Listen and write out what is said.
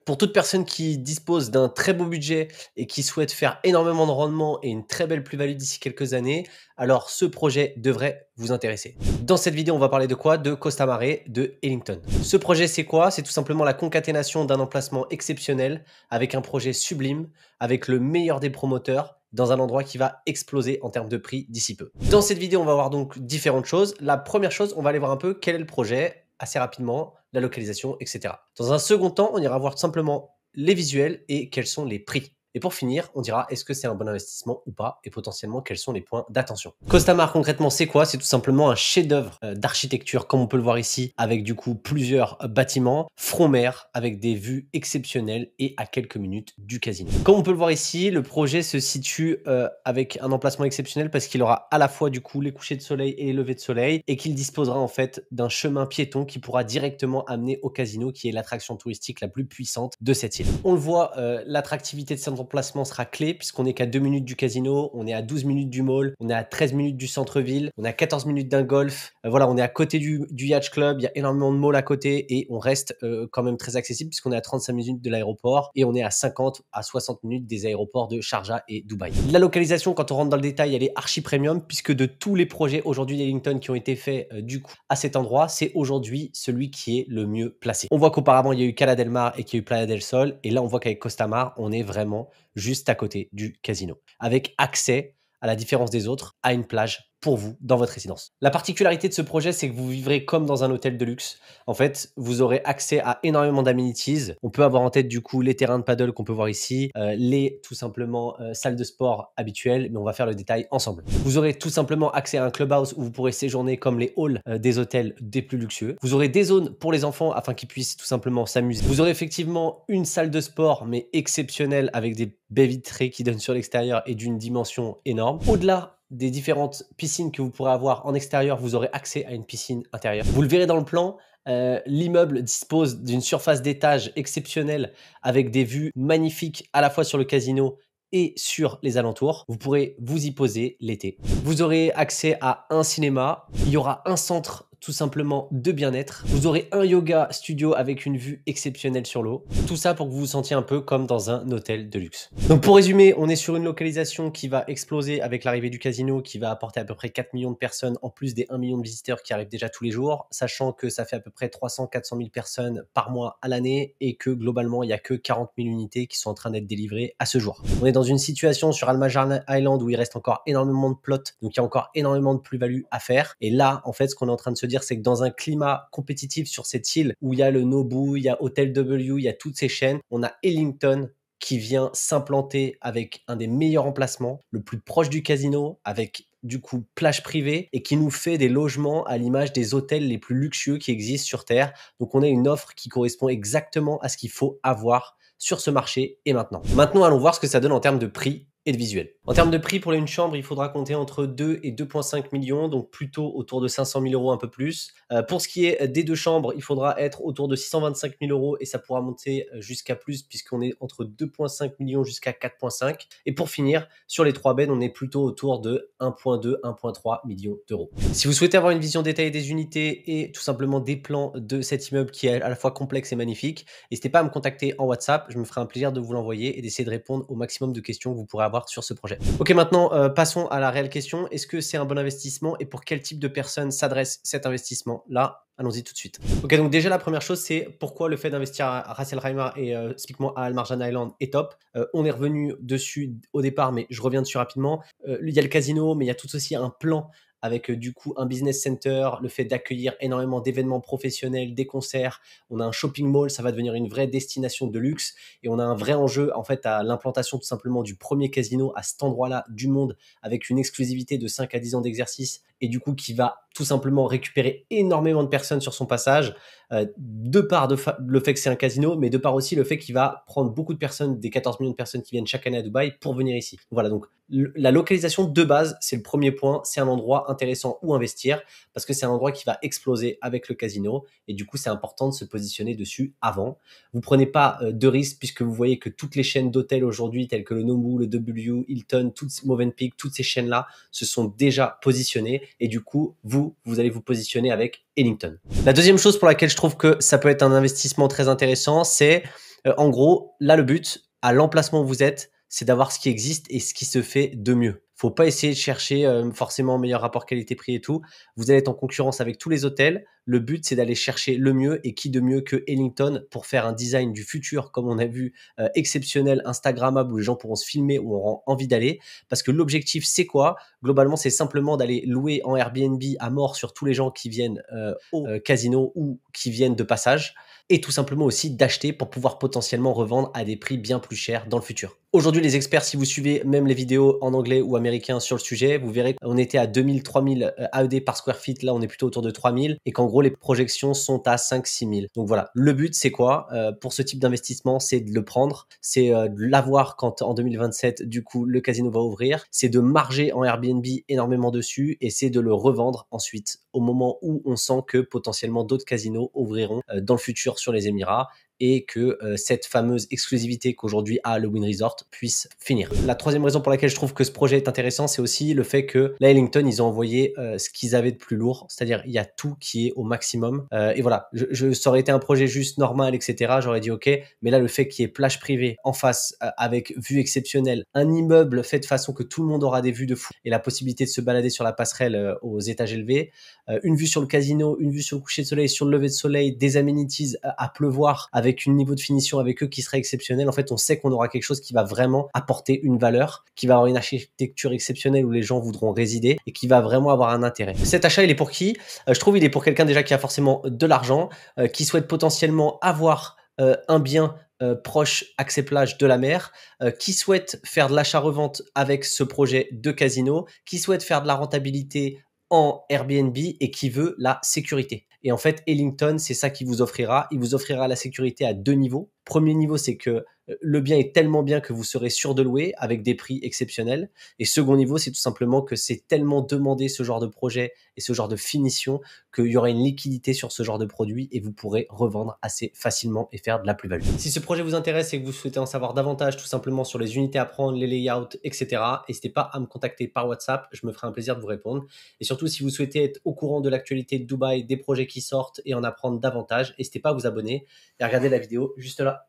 Pour toute personne qui dispose d'un très beau budget et qui souhaite faire énormément de rendement et une très belle plus-value d'ici quelques années, alors ce projet devrait vous intéresser. Dans cette vidéo, on va parler de quoi? De Costa Mare, de Ellington. Ce projet, c'est quoi? C'est tout simplement la concaténation d'un emplacement exceptionnel avec un projet sublime, avec le meilleur des promoteurs, dans un endroit qui va exploser en termes de prix d'ici peu. Dans cette vidéo, on va voir donc différentes choses. La première chose, on va aller voir un peu quel est le projet, assez rapidement, la localisation, etc. Dans un second temps, on ira voir tout simplement les visuels et quels sont les prix. Et pour finir, on dira est-ce que c'est un bon investissement ou pas et potentiellement quels sont les points d'attention. Costa Mare concrètement c'est quoi? C'est tout simplement un chef-d'œuvre d'architecture comme on peut le voir ici avec du coup plusieurs bâtiments front mer avec des vues exceptionnelles et à quelques minutes du casino. Comme on peut le voir ici, le projet se situe avec un emplacement exceptionnel parce qu'il aura à la fois du coup les couchers de soleil et les levées de soleil et qu'il disposera en fait d'un chemin piéton qui pourra directement amener au casino qui est l'attraction touristique la plus puissante de cette île. On le voit, l'attractivité de cet emplacement sera clé puisqu'on est qu'à 2 minutes du casino, on est à 12 minutes du mall, on est à 13 minutes du centre-ville, on est à 14 minutes d'un golf. Voilà, on est à côté du yacht club, il y a énormément de malls à côté et on reste quand même très accessible puisqu'on est à 35 minutes de l'aéroport et on est à 50 à 60 minutes des aéroports de Sharjah et Dubaï. La localisation, quand on rentre dans le détail, elle est archi premium puisque de tous les projets aujourd'hui d'Ellington qui ont été faits du coup à cet endroit, c'est aujourd'hui celui qui est le mieux placé. On voit qu'auparavant, il y a eu Cala del Mar et qu'il y a eu Playa del Sol et là, on voit qu'avec Costa Mare, on est vraiment juste à côté du casino, avec accès, à la différence des autres, à une plage pour vous dans votre résidence. La particularité de ce projet, c'est que vous vivrez comme dans un hôtel de luxe. En fait, vous aurez accès à énormément d'amenities. On peut avoir en tête du coup les terrains de paddle qu'on peut voir ici, les tout simplement salles de sport habituelles, mais on va faire le détail ensemble. Vous aurez tout simplement accès à un clubhouse où vous pourrez séjourner comme les halls des hôtels des plus luxueux. Vous aurez des zones pour les enfants afin qu'ils puissent tout simplement s'amuser. Vous aurez effectivement une salle de sport, mais exceptionnelle avec des baies vitrées qui donnent sur l'extérieur et d'une dimension énorme. Au-delà des différentes piscines que vous pourrez avoir en extérieur, vous aurez accès à une piscine intérieure. Vous le verrez dans le plan, l'immeuble dispose d'une surface d'étage exceptionnelle avec des vues magnifiques à la fois sur le casino et sur les alentours. Vous pourrez vous y poser l'été. Vous aurez accès à un cinéma. Il y aura un centre tout simplement de bien-être. Vous aurez un yoga studio avec une vue exceptionnelle sur l'eau. Tout ça pour que vous vous sentiez un peu comme dans un hôtel de luxe. Donc pour résumer, on est sur une localisation qui va exploser avec l'arrivée du casino, qui va apporter à peu près 4 millions de personnes, en plus des 1 million de visiteurs qui arrivent déjà tous les jours, sachant que ça fait à peu près 300-400 000 personnes par mois à l'année et que globalement, il n'y a que 40 000 unités qui sont en train d'être délivrées à ce jour. On est dans une situation sur Al Marjan Island où il reste encore énormément de plots, donc il y a encore énormément de plus-value à faire. Et là, en fait, ce qu'on est en train de se dire, c'est que dans un climat compétitif sur cette île où il y a le Nobu, il y a Hotel W, il y a toutes ces chaînes, on a Ellington qui vient s'implanter avec un des meilleurs emplacements, le plus proche du casino, avec du coup plage privée et qui nous fait des logements à l'image des hôtels les plus luxueux qui existent sur Terre. Donc on a une offre qui correspond exactement à ce qu'il faut avoir sur ce marché et maintenant. Maintenant, allons voir ce que ça donne en termes de prix et de visuel. En termes de prix, pour une chambre, il faudra compter entre 2 et 2,5 millions, donc plutôt autour de 500 000 euros, un peu plus. Pour ce qui est des deux chambres, il faudra être autour de 625 000 euros et ça pourra monter jusqu'à plus puisqu'on est entre 2,5 millions jusqu'à 4,5. Et pour finir, sur les 3 beds, on est plutôt autour de 1,2, 1,3 millions d'euros. Si vous souhaitez avoir une vision détaillée des unités et tout simplement des plans de cet immeuble qui est à la fois complexe et magnifique, n'hésitez pas à me contacter en WhatsApp, je me ferai un plaisir de vous l'envoyer et d'essayer de répondre au maximum de questions que vous pourrez avoir sur ce projet. Ok, maintenant passons à la réelle question. Est-ce que c'est un bon investissement et pour quel type de personnes s'adresse cet investissement? Là, allons-y tout de suite. Ok, donc déjà la première chose, c'est pourquoi le fait d'investir à Ras El Khaimah et typiquement à Al Marjan Island est top. On est revenu dessus au départ, mais je reviens dessus rapidement. Il y a le casino, mais il y a tout aussi un plan avec du coup un business center, le fait d'accueillir énormément d'événements professionnels, des concerts. On a un shopping mall, ça va devenir une vraie destination de luxe et on a un vrai enjeu en fait à l'implantation tout simplement du premier casino à cet endroit-là du monde avec une exclusivité de 5 à 10 ans d'exercice et du coup qui va tout simplement récupérer énormément de personnes sur son passage, de par le fait que c'est un casino, mais de par aussi le fait qu'il va prendre beaucoup de personnes, des 14 millions de personnes qui viennent chaque année à Dubaï pour venir ici. Voilà, donc la localisation de base, c'est le premier point, c'est un endroit intéressant où investir, parce que c'est un endroit qui va exploser avec le casino, et du coup c'est important de se positionner dessus avant. Vous prenez pas de risques, puisque vous voyez que toutes les chaînes d'hôtels aujourd'hui, telles que le Nomu, le W, Hilton, Movenpick, toutes ces chaînes-là se sont déjà positionnées, et du coup, vous allez vous positionner avec Ellington. La deuxième chose pour laquelle je trouve que ça peut être un investissement très intéressant, c'est En gros, là, le but, à l'emplacement où vous êtes, c'est d'avoir ce qui existe et ce qui se fait de mieux. Faut pas essayer de chercher, forcément meilleur rapport qualité-prix et tout. Vous allez être en concurrence avec tous les hôtels. Le but, c'est d'aller chercher le mieux et qui de mieux que Ellington pour faire un design du futur, comme on a vu, exceptionnel, instagrammable, où les gens pourront se filmer, où on aura envie d'aller. Parce que l'objectif, c'est quoi? Globalement, c'est simplement d'aller louer en Airbnb à mort sur tous les gens qui viennent, au, casino ou qui viennent de passage et tout simplement aussi d'acheter pour pouvoir potentiellement revendre à des prix bien plus chers dans le futur. Aujourd'hui, les experts, si vous suivez même les vidéos en anglais ou américain sur le sujet, vous verrez qu'on était à 2000-3000 AED par square feet. Là, on est plutôt autour de 3000 et qu'en gros, les projections sont à 5-6000. Donc voilà, le but, c'est quoi pour ce type d'investissement? C'est de le prendre, c'est de l'avoir quand en 2027, du coup, le casino va ouvrir, c'est de marger en Airbnb énormément dessus et c'est de le revendre ensuite au moment où on sent que potentiellement d'autres casinos ouvriront dans le futur sur les Émirats et que cette fameuse exclusivité qu'aujourd'hui a le Wynn Resort puisse finir. La troisième raison pour laquelle je trouve que ce projet est intéressant, c'est aussi le fait que là, Ellington, ils ont envoyé ce qu'ils avaient de plus lourd, c'est-à-dire il y a tout qui est au maximum. Et voilà, ça aurait été un projet juste normal, etc. J'aurais dit ok, mais là, le fait qu'il y ait plage privée en face avec vue exceptionnelle, un immeuble fait de façon que tout le monde aura des vues de fou et la possibilité de se balader sur la passerelle aux étages élevés, une vue sur le casino, une vue sur le coucher de soleil, sur le lever de soleil, des amenities à pleuvoir avec un niveau de finition avec eux qui serait exceptionnel. En fait, on sait qu'on aura quelque chose qui va vraiment apporter une valeur, qui va avoir une architecture exceptionnelle où les gens voudront résider et qui va vraiment avoir un intérêt. Cet achat, il est pour qui? Je trouve il est pour quelqu'un déjà qui a forcément de l'argent, qui souhaite potentiellement avoir un bien proche accès plage de la mer, qui souhaite faire de l'achat-revente avec ce projet de casino, qui souhaite faire de la rentabilité en Airbnb et qui veut la sécurité. Et en fait, Ellington, c'est ça qu'il vous offrira. Il vous offrira la sécurité à deux niveaux. Premier niveau, c'est que le bien est tellement bien que vous serez sûr de louer avec des prix exceptionnels. Et second niveau, c'est tout simplement que c'est tellement demandé ce genre de projet et ce genre de finition qu'il y aura une liquidité sur ce genre de produit et vous pourrez revendre assez facilement et faire de la plus-value. Si ce projet vous intéresse et que vous souhaitez en savoir davantage tout simplement sur les unités à prendre, les layouts, etc., n'hésitez pas à me contacter par WhatsApp. Je me ferai un plaisir de vous répondre. Et surtout, si vous souhaitez être au courant de l'actualité de Dubaï, des projets qui sortent et en apprendre davantage, n'hésitez pas à vous abonner et à regarder la vidéo juste là.